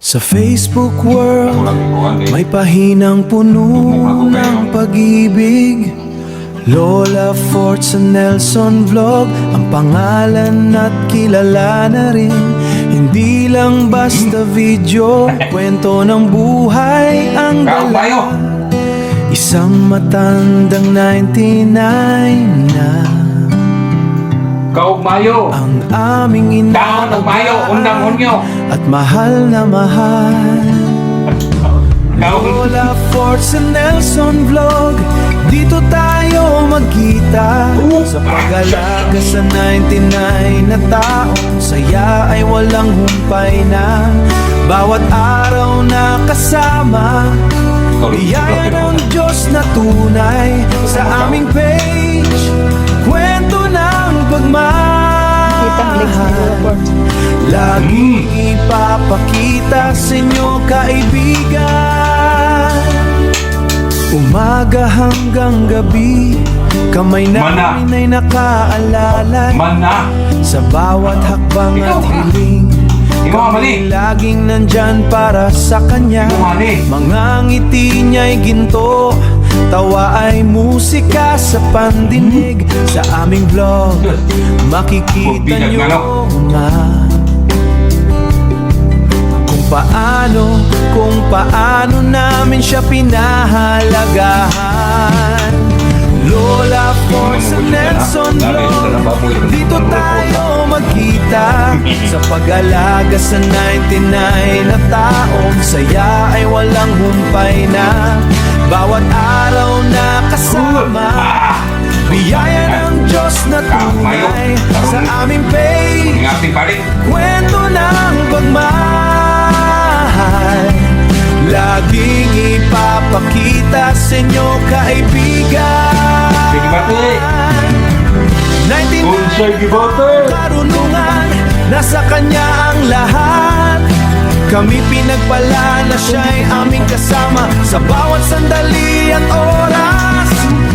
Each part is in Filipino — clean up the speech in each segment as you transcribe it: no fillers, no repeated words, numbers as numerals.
Sa Facebook world, may pahinang puno ng pag-ibig. Lola Forts sa Nelson Vlog, ang pangalan at kilala na rin. Hindi lang basta video, kwento ng buhay ang dala. Isang matandang 99 na Kaugmayo. ang aming Taon ng Mayo, undang hunyo. at mahal na mahal. Kaug Lola Forts sa Nelson Vlog, dito tayo magkita. Sa pag-alaga sa 99 na taong saya ay walang humpay na. Bawat araw na kasama, biyaya ng Diyos na tunay. Sa aming page, kwento ng pagmamahal, laging ipapakita sa inyo kaibigan. Umaga hanggang gabi, kamay namin ay nakaalala. Mana. Sa bawat hakbang at hiling, Ikaw, kami mali. laging nandyan para sa kanya. Ikaw, mali. Mga ngiti niya'y ginto, tawa ay musika sa pandinig. Sa aming vlog, makikita Bilag niyo na, no? nga kung paano namin siya pinahalagahan. Lola Forts sa Nelson Vlog, dito tayo magkita. Sa pag-alaga sa 99 na taong saya ay walang humpay na. Bawat araw na kasama, biyaya ng Diyos na tunay. Sa aming page, Ingati pa rin. kwento ng pagmahal, laging ipapakita sa inyo kaibigan. Sige bate. 99 Sige bate. karunungan, nasa kanya ang lahat. Kami pinagpala na siya'y aming kasama sa bawat sandali at oras.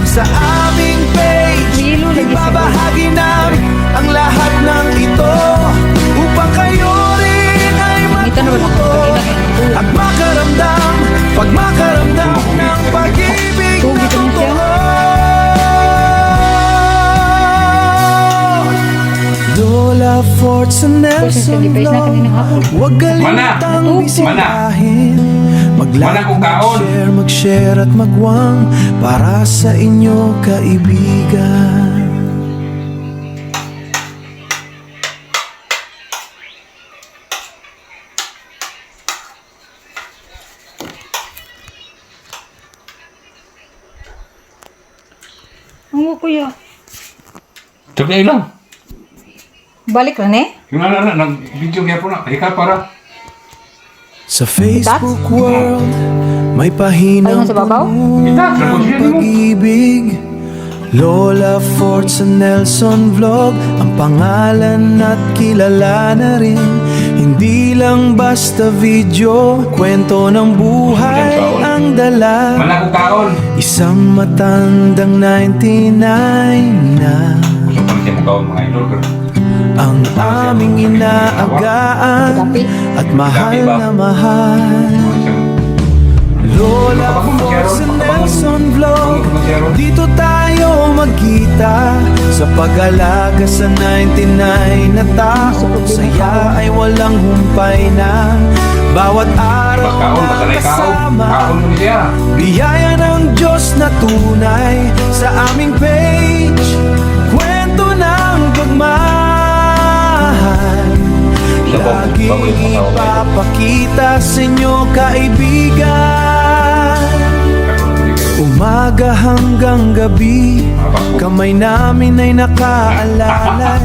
Sa aming page, ibabahagi namin ang lahat ng ito upang kayo rin ay matuto at makaramdam, pag makaramdam ng pag-ibig na totoo. Lola Forts sa Nelson Vlog, huwag kalimitang bisitahin. Mana kung kaon. Mag-share at magwang para sa inyo kaibigan. Ang kuya. Sabi lang. Balik na eh. Yung nag-video niya po na. Ika para. Sa Facebook world, may pahinang Ayun sa babaw? puno Kita, ng trabusin mo. pag-ibig. Lola Forts sa Nelson Vlog, ang pangalan at kilala na rin. Hindi lang basta video, kwento ng buhay ang dala. Mana kung kaon. Isang matandang 99 na Gusto pa rin siya mo kaon mga idol. Pero ang aming inaagaan at mahal na mahal. Lola Forts sa Nelson Vlog, dito tayo magkita. Sa pag-alaga sa 99 na taong saya ay walang humpay na. Bawat araw Kaon, na masanay kaon. kasama, Kaon mo niya. biyaya ng Diyos na tunay. Sa aming page, kwento ng pagmamahal, laging ipapakita sa inyo kaibigan. Umaga hanggang gabi, kamay namin ay nakaalalay.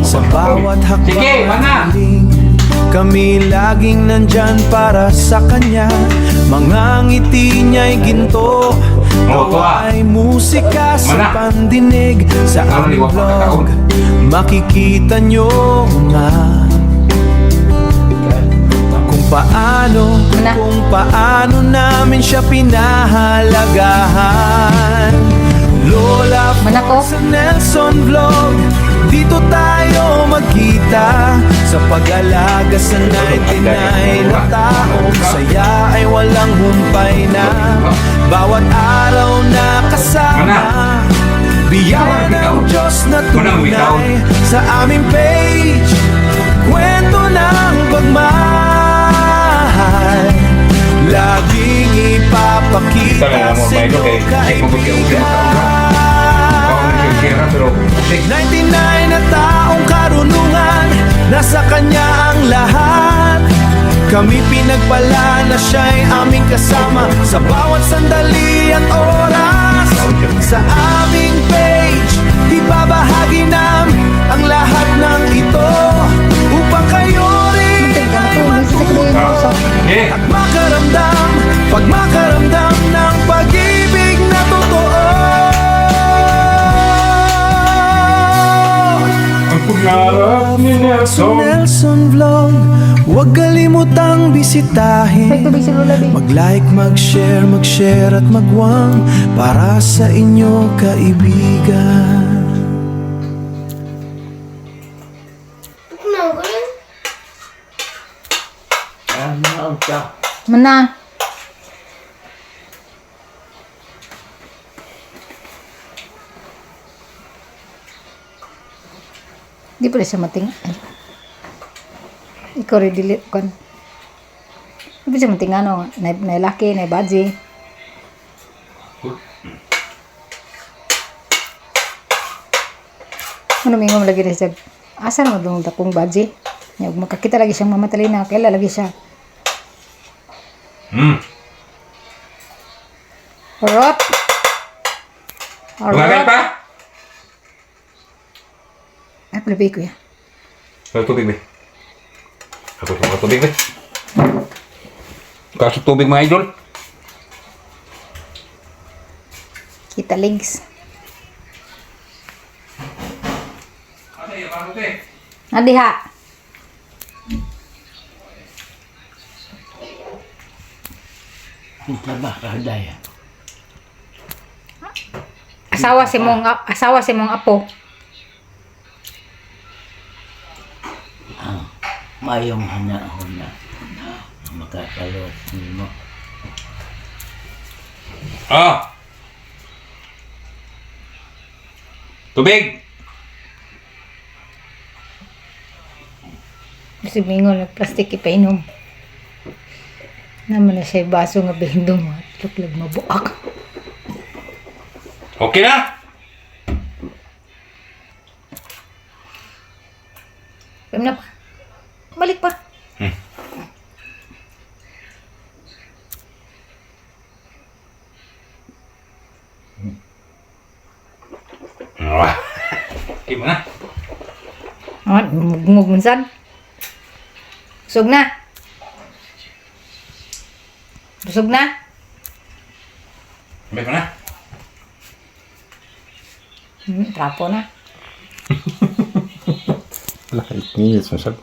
Sa bawat Sige, hakbang mana. at hiling, kami laging nandyan para sa kanya. Mga ngiti niya'y ginto, tawa ay musika sa Mana. pandinig. Sa aming vlog, makikita nyo nga kung paano namin siya pinahalagahan. Lola Mana ko? Forts sa Nelson Vlog, Dito tayo magkita sa pag-alaga sa 99 na tao. Saya ay walang humpay na bawat araw na kasama. Biyaya ng Diyos na tunay sa aming page. Kwento ng pagmahal, laging ipapakita sa inyo kaibigan. 99 na taong karunungan, nasa Kanya ang lahat. Kami pinagpala na Siya'y aming kasama sa bawat sandali at oras. Sa aming page, ibabahagi namin ang lahat ng ito upang kayo rin ay matuto at makaramdam, makaramdam ng pag-ibig na totoo. Ang pangarap ni Nelson Vlog, huwag kalimutang bisitahin. May tubig si Lola, babe. Mag-like, mag-share at magwang para sa inyo kaibigan. Mana? Di pala siya mating. Ikaw rin delete kan. Di pala siya mating ano, na laki, na badge. Ano mingom lagi rin siya. Asa na madung takong badge? Makakita lagi siyang mamatalina. Kaila lagi siya. Orot. Tumagal pa? Ay, palabay ko yan. Sa tubig, be. Ako sa tubig, be. Kaso tubig, mga idol. Kita legs. Nadiha. Asawa si mong apo. Mayong hana-huna makakalot mo. Tubig! Kasi mingon ng plastic ipainom. Naman na siya baso nga bihindong mo. Luklag mabuak. Okay na? Pwede na pa. Balik pa. Okay mo na. Mugmug minsan. Busog na. Busog na. Sabay mo na. Trapo na. Wala, 8 minutes masyado.